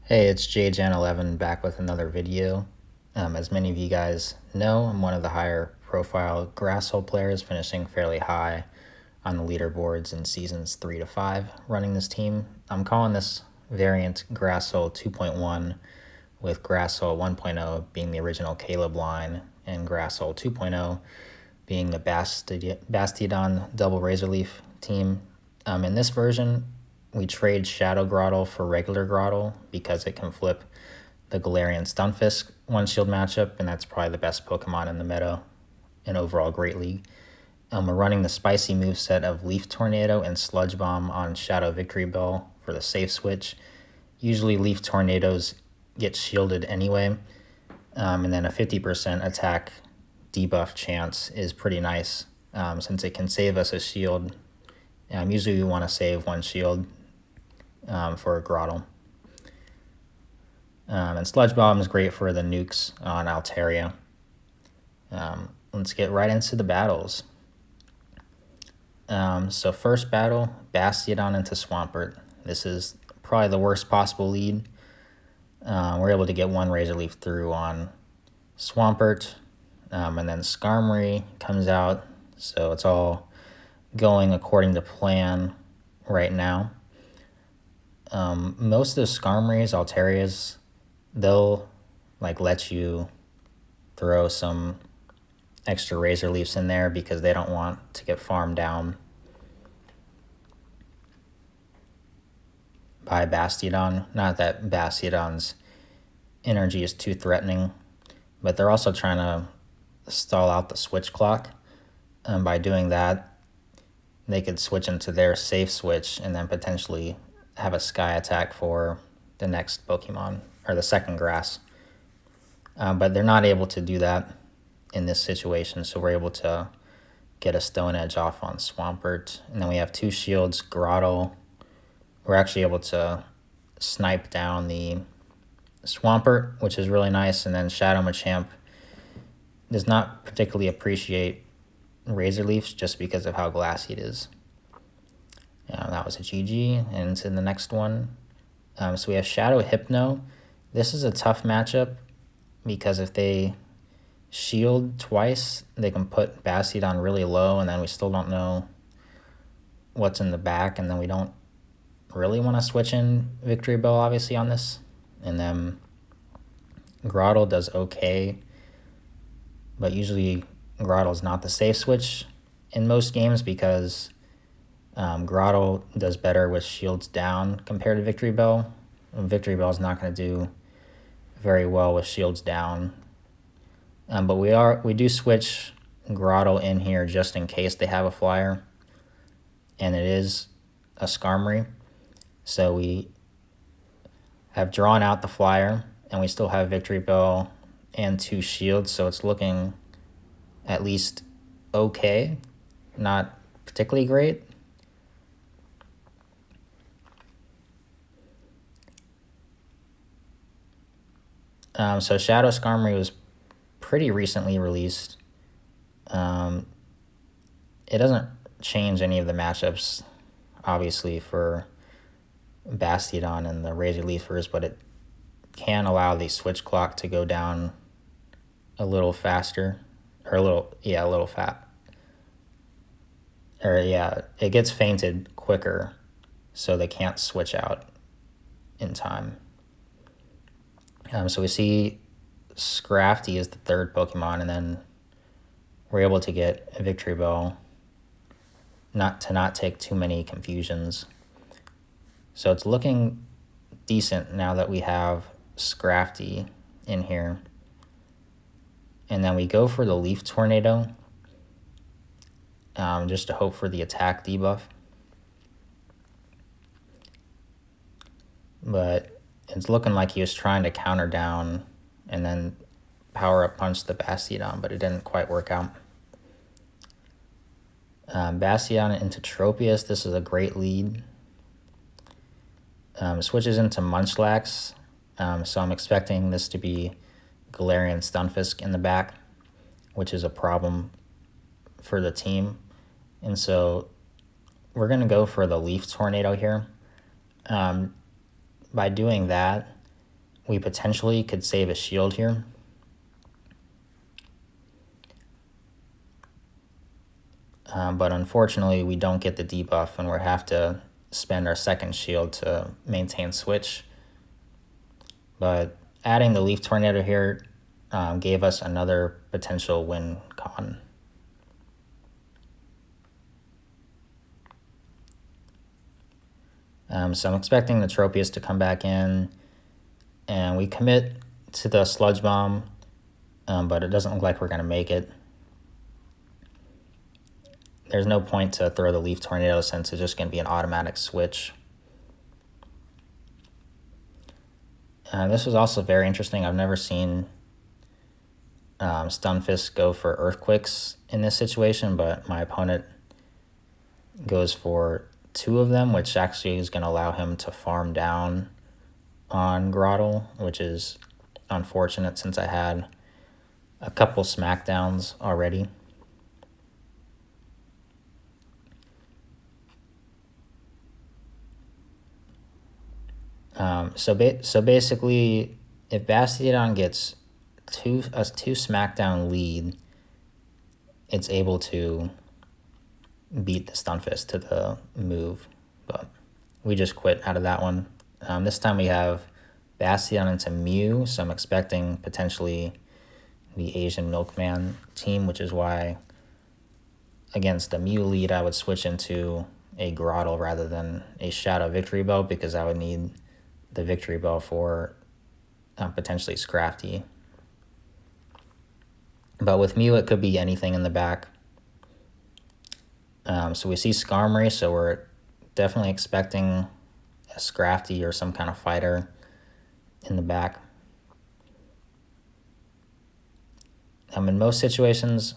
Hey, it's JGen11 back with another video. As many of you guys know, I'm one of the higher profile GRASSHOLE players, finishing fairly high on the leaderboards in seasons 3 to 5 running this team. I'm calling this variant GRASSHOLE 2.1, with GRASSHOLE 1.0 being the original Caleb line and GRASSHOLE 2.0 being the Bastiodon double Razor Leaf team. In this version, we trade Shadow Grottle for regular Grottle because it can flip the Galarian Stunfisk one shield matchup, and that's probably the best Pokemon in the meta and overall great league. We're running the spicy moveset of Leaf Tornado and Sludge Bomb on Shadow Victory Bell for the safe switch. Usually Leaf Tornadoes get shielded anyway, and then a 50% attack debuff chance is pretty nice since it can save us a shield. Usually we want to save one shield for a Grottle. And Sludge Bomb is great for the nukes on Altaria. Let's get right into the battles. So first battle, Bastiodon into Swampert. This is probably the worst possible lead. We're able to get one Razor Leaf through on Swampert, and then Skarmory comes out, so it's all going according to plan right now. Most of the Skarmories, Altarias, they'll let you throw some extra Razor Leafs in there because they don't want to get farmed down by Bastiodon. Not that Bastiodon's energy is too threatening, but they're also trying to stall out the switch clock. And by doing that, they could switch into their safe switch and then potentially have a sky attack for the next Pokemon, or the second grass. But they're not able to do that in this situation, so we're able to get a Stone Edge off on Swampert. And then we have two shields, Grottle. We're actually able to snipe down the Swampert, which is really nice. And then Shadow Machamp does not particularly appreciate Razor Leafs just because of how glassy it is. That was a GG, and to the next one. So we have Shadow Hypno. This is a tough matchup because if they shield twice, they can put Bastiodon really low, and then we still don't know what's in the back, and then we don't really want to switch in Victory Bell, obviously, on this. And then Grottle does okay, but usually Grottle's not the safe switch in most games because Grottle does better with shields down compared to Victory Bell. Victory Bell is not going to do very well with shields down. But we do switch Grottle in here just in case they have a flyer, and it is a Skarmory. So we have drawn out the flyer, and we still have Victory Bell and two shields, so it's looking at least okay, not particularly great. So Shadow Skarmory was pretty recently released. It doesn't change any of the matchups, obviously, for Bastiodon and the Razor Leafers, but it can allow the switch clock to go down a little faster, or a little fat. Or it gets fainted quicker, so they can't switch out in time. So we see Scrafty is the third Pokemon, and then we're able to get a Victory Bell not take too many confusions. So it's looking decent now that we have Scrafty in here. And then we go for the Leaf Tornado, just to hope for the attack debuff. But it's looking like he was trying to counter down and then power up punch the Bastiodon, but it didn't quite work out. Bastiodon into Tropius. This is a great lead. Switches into Munchlax, so I'm expecting this to be Galarian Stunfisk in the back, which is a problem for the team. And so we're going to go for the Leaf Tornado here. By doing that, we potentially could save a shield here. But unfortunately, we don't get the debuff, and we have to spend our second shield to maintain switch. But adding the Leaf Tornado here gave us another potential win con. So I'm expecting the Tropius to come back in, and we commit to the Sludge Bomb, but it doesn't look like we're going to make it. There's no point to throw the Leaf Tornado since it's just going to be an automatic switch. This was also very interesting. I've never seen Stunfisk go for Earthquakes in this situation, but my opponent goes for 2 of them, which actually is going to allow him to farm down on Grottle, which is unfortunate since I had a couple smackdowns already. So basically, if Bastiodon gets a 2 smackdown lead, it's able to beat the Stunfisk to the move, but we just quit out of that one. This time we have Bastiodon into Mew, so I'm expecting potentially the Asian Milkman team, which is why against the Mew lead I would switch into a Grottle rather than a Shadow Victory Bell, because I would need the Victory Bell for potentially Scrafty. But with Mew, it could be anything in the back. So we see Skarmory, so we're definitely expecting a Scrafty or some kind of fighter in the back. In most situations,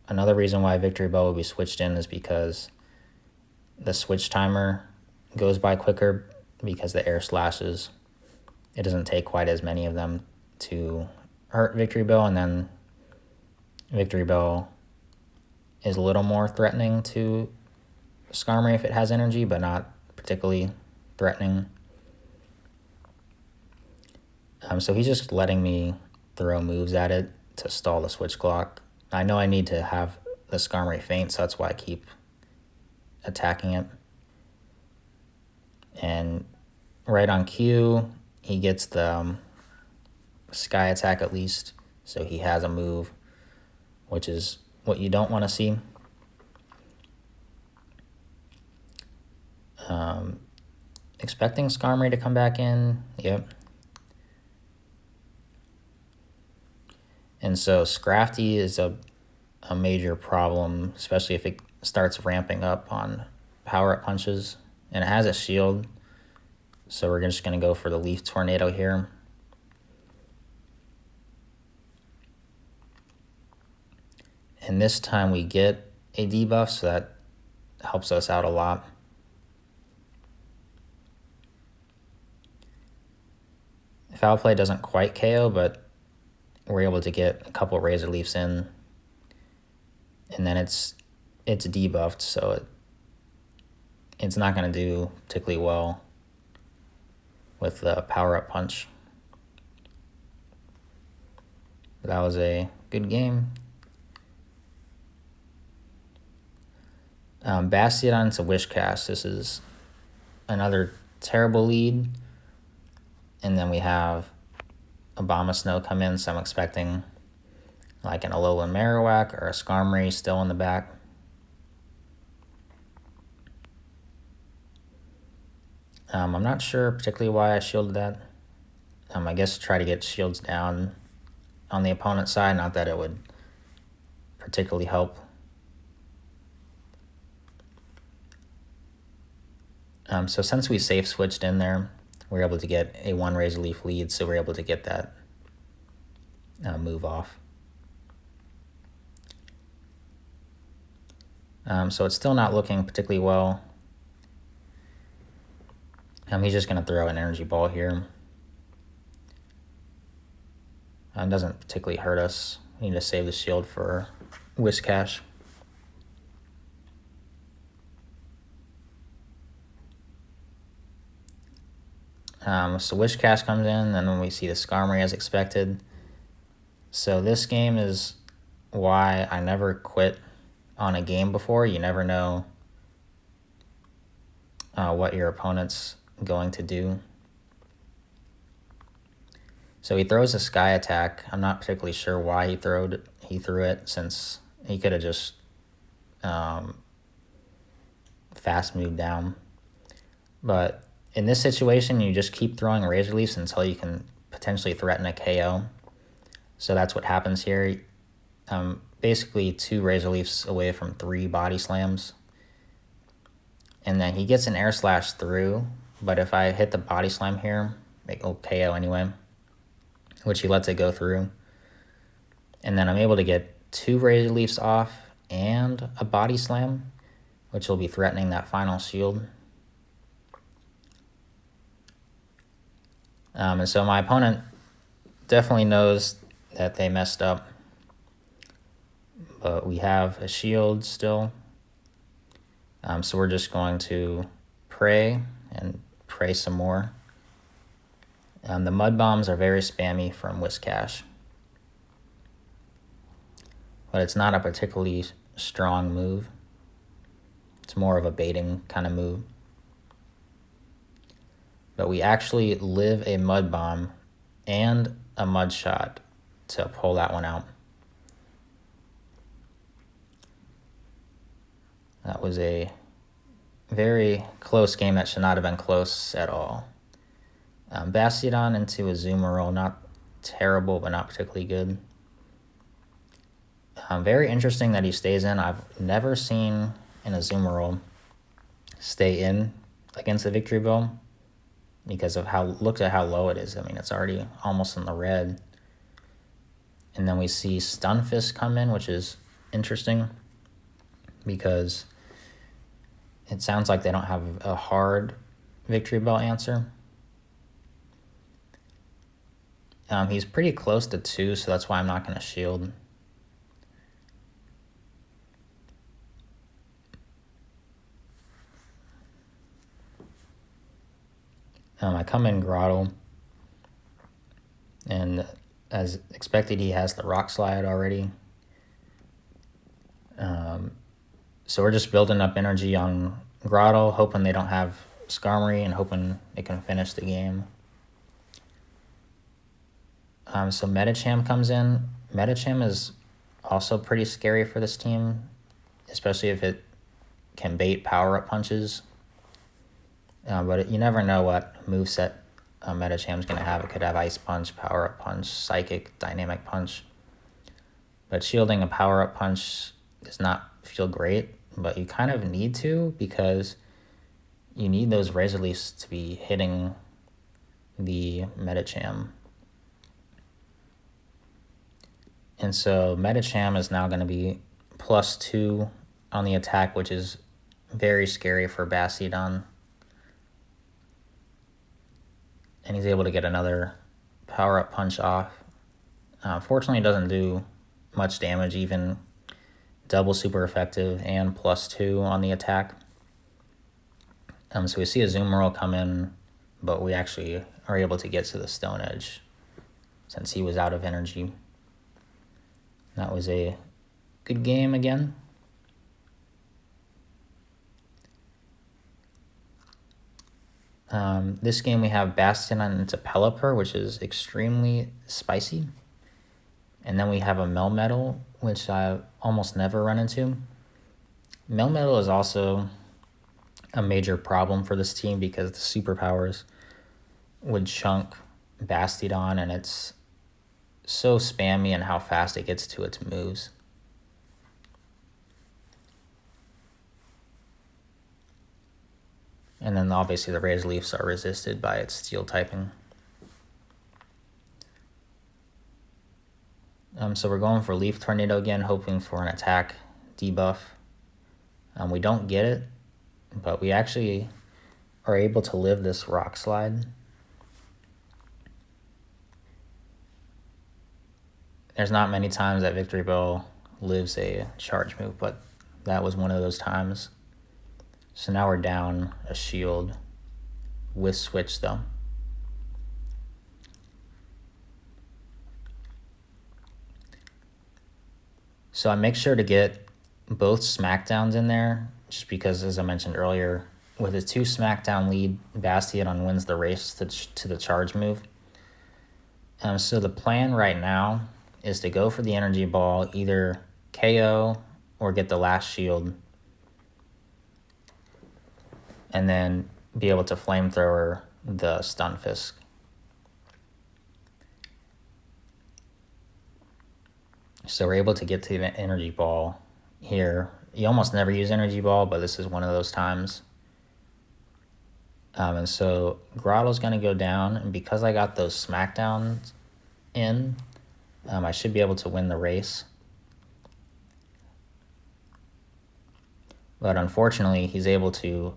another reason why Victory Bell will be switched in is because the switch timer goes by quicker because the air slashes. It doesn't take quite as many of them to hurt Victory Bell, and then Victory Bell is a little more threatening to Skarmory if it has energy, but not particularly threatening. So he's just letting me throw moves at it to stall the switch clock. I know I need to have the Skarmory faint, so that's why I keep attacking it. And right on cue, he gets the Sky Attack at least, so he has a move, which is what you don't want to see. Expecting Skarmory to come back in, yep. And so Scrafty is a major problem, especially if it starts ramping up on power-up punches. And it has a shield, so we're just going to go for the Leaf Tornado here. And this time we get a debuff, so that helps us out a lot. Foul Play doesn't quite KO, but we're able to get a couple Razor Leafs in. And then it's debuffed, so it's not going to do particularly well with the power-up punch. But that was a good game. Bastiodon to Wish Cast. This is another terrible lead. And then we have Abomasnow come in, so I'm expecting like an Alolan Marowak or a Skarmory still in the back. I'm not sure particularly why I shielded that. I guess try to get shields down on the opponent's side, not that it would particularly help. So since we safe switched in there, we're able to get a 1 Razor Leaf lead, so we're able to get that move off. So it's still not looking particularly well. He's just going to throw an Energy Ball here. Doesn't particularly hurt us. We need to save the shield for Whiscash. So Wish Cash comes in, and then we see the Skarmory as expected. So this game is why I never quit on a game before. You never know what your opponent's going to do. So he throws a Sky Attack. I'm not particularly sure why he threw it, since he could have just fast moved down. But in this situation, you just keep throwing Razor Leafs until you can potentially threaten a KO. So that's what happens here. Basically 2 Razor Leafs away from 3 Body Slams. And then he gets an Air Slash through, but if I hit the Body Slam here, it'll KO anyway, which he lets it go through. And then I'm able to get 2 Razor Leafs off and a Body Slam, which will be threatening that final shield. And so my opponent definitely knows that they messed up, but we have a shield still. So we're just going to pray and pray some more. The Mud Bombs are very spammy from Whiscash, but it's not a particularly strong move. It's more of a baiting kind of move. But we actually live a Mud Bomb and a Mud Shot to pull that one out. That was a very close game that should not have been close at all. Bastiodon into a Azumarill, not terrible, but not particularly good. Very interesting that he stays in. I've never seen an Azumarill stay in against the Victory Bell because of look at how low it is. I mean, it's already almost in the red. And then we see Stunfisk come in, which is interesting because it sounds like they don't have a hard Victory Bell answer. He's pretty close to 2, so that's why I'm not going to shield. I come in Grottle, and as expected, he has the Rock Slide already. So we're just building up energy on Grottle, hoping they don't have Skarmory and hoping they can finish the game. So Medicham comes in. Medicham is also pretty scary for this team, especially if it can bait power-up punches. But you never know what moveset Medicham's going to have. It could have Ice Punch, Power-Up Punch, Psychic, Dynamic Punch. But shielding a Power-Up Punch does not feel great, but you kind of need to because you need those Razor Leafs to be hitting the Medicham. And so Medicham is now going to be +2 on the attack, which is very scary for Bastiodon. And he's able to get another Power-Up Punch off. Fortunately, it doesn't do much damage, even double super effective and +2 on the attack. So we see a Azumarill come in, but we actually are able to get to the Stone Edge since he was out of energy. That was a good game again. This game we have Bastiodon into Pelipper, which is extremely spicy. And then we have a Melmetal, which I almost never run into. Melmetal is also a major problem for this team because the superpowers would chunk Bastiodon, and it's so spammy in how fast it gets to its moves. And then obviously the Razor Leafs are resisted by its steel typing. So we're going for Leaf Tornado again, hoping for an attack debuff. We don't get it, but we actually are able to live this Rock Slide. There's not many times that Victory Bell lives a charge move, but that was one of those times. So now we're down a shield with switch though. So I make sure to get both smackdowns in there, just because, as I mentioned earlier, with a 2 smackdown lead, Bastiodon wins the race to the charge move. So the plan right now is to go for the energy ball, either KO or get the last shield, and then be able to flamethrower the Stunfisk. So we're able to get to the energy ball here. You almost never use energy ball, but this is one of those times. And so Grotto's going to go down, and because I got those smackdowns in, I should be able to win the race. But unfortunately, he's able to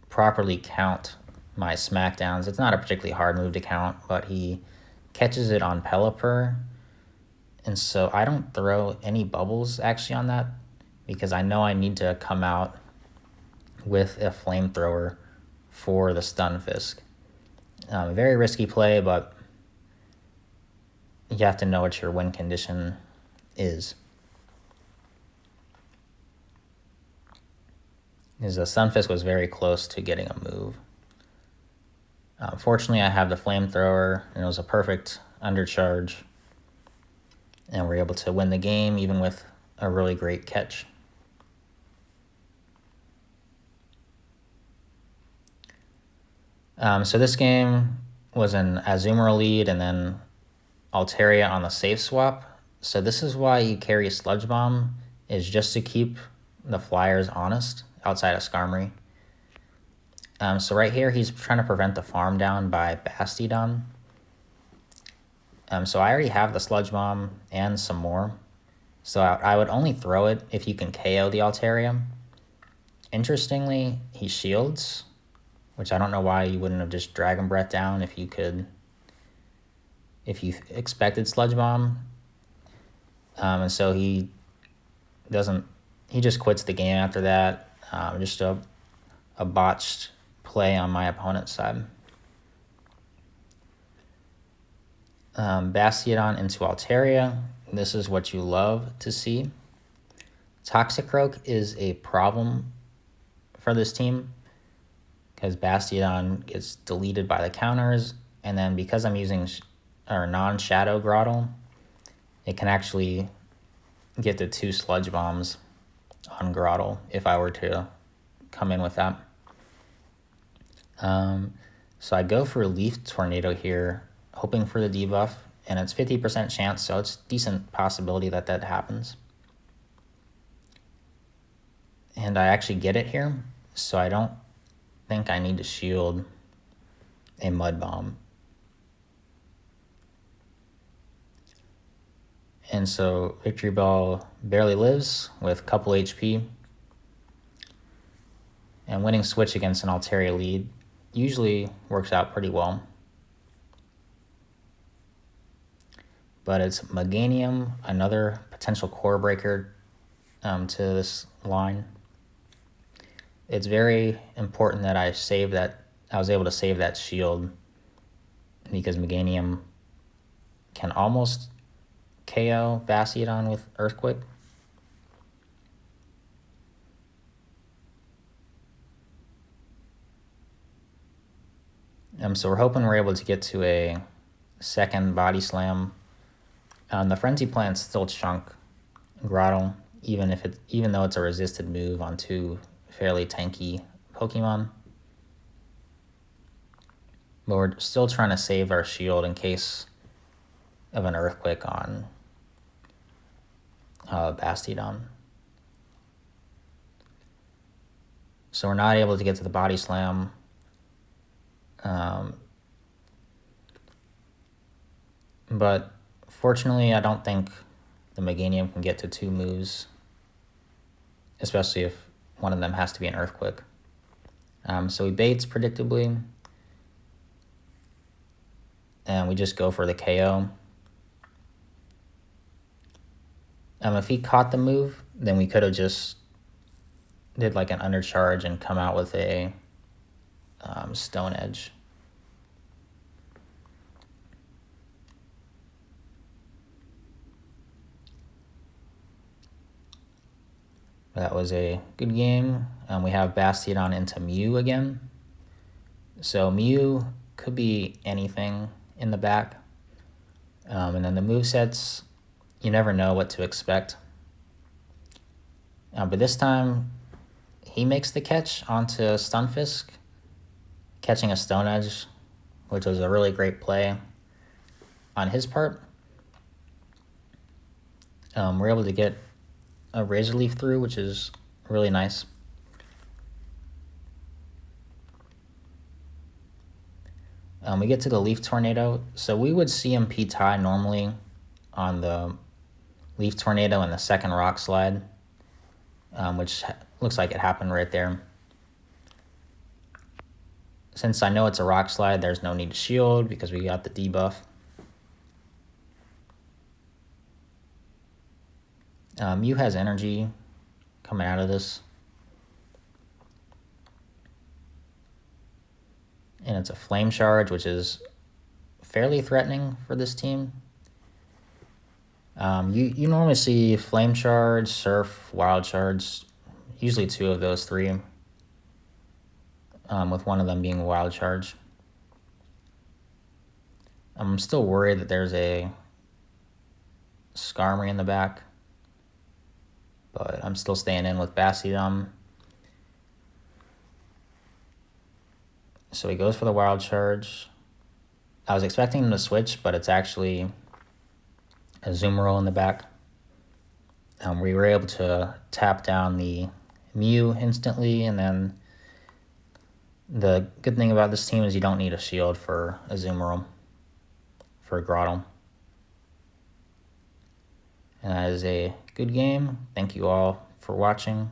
properly count my smackdowns. It's not a particularly hard move to count, but he catches it on Pelipper. And so I don't throw any bubbles actually on that, because I know I need to come out with a flamethrower for the Stunfisk. Very risky play, but you have to know what your win condition is. Because the Stunfisk was very close to getting a move. Fortunately, I have the flamethrower, and it was a perfect undercharge. And we're able to win the game, even with a really great catch. So this game was an Azumarill lead, and then Altaria on the safe swap. So this is why you carry Sludge Bomb, is just to keep the flyers honest outside of Skarmory. So right here, he's trying to prevent the farm down by Bastiodon. So I already have the Sludge Bomb and some more. So I would only throw it if you can KO the Altaria. Interestingly, he shields, which I don't know why you wouldn't have just Dragon Breath down if you could, if you expected Sludge Bomb. And so he just quits the game after that. Just a botched play on my opponent's side. Bastiodon into Altaria. This is what you love to see. Toxicroak is a problem for this team, because Bastiodon gets deleted by the counters, and then because I'm using non-Shadow Grottle, it can actually get the 2 Sludge Bombs on Grottle if I were to come in with that. So I go for Leaf Tornado here, hoping for the debuff, and it's 50% chance, so it's a decent possibility that that happens. And I actually get it here, so I don't think I need to shield a Mud Bomb. And so Victory Bell barely lives with a couple HP. And winning switch against an Altaria lead usually works out pretty well. But it's Meganium, another potential core breaker to this line. It's very important that I was able to save that shield, because Meganium can almost KO Bastiodon with Earthquake. So we're hoping we're able to get to a second Body Slam. The Frenzy Plant's still chunk Grottle, even though it's a resisted move on 2 fairly tanky Pokemon. But we're still trying to save our shield in case of an Earthquake on Bastiodon. So we're not able to get to the Body Slam. But fortunately, I don't think the Meganium can get to 2 moves, especially if one of them has to be an Earthquake. So he baits predictably, and we just go for the KO. If he caught the move, then we could have just did like an undercharge and come out with a Stone Edge. That was a good game. We have Bastiodon into Mew again. So Mew could be anything in the back. And then the movesets, you never know what to expect. But this time, he makes the catch onto Stunfisk, catching a Stone Edge, which was a really great play on his part. We're able to get a Razor Leaf through, which is really nice. We get to the Leaf Tornado. So we would CMP tie normally on the Leaf Tornado and the second Rock Slide, which looks like it happened right there. Since I know it's a Rock Slide, there's no need to shield because we got the debuff. Mew has energy coming out of this. And it's a Flame Charge, which is fairly threatening for this team. You normally see Flame Charge, Surf, Wild Charge, usually 2 of those 3, with one of them being Wild Charge. I'm still worried that there's a Skarmory in the back, but I'm still staying in with Bastiodon. So he goes for the Wild Charge. I was expecting him to switch, but it's actually a Azumarill in the back. We were able to tap down the Mew instantly, and then the good thing about this team is you don't need a shield for Azumarill, for Grottle. And that is a good game. Thank you all for watching.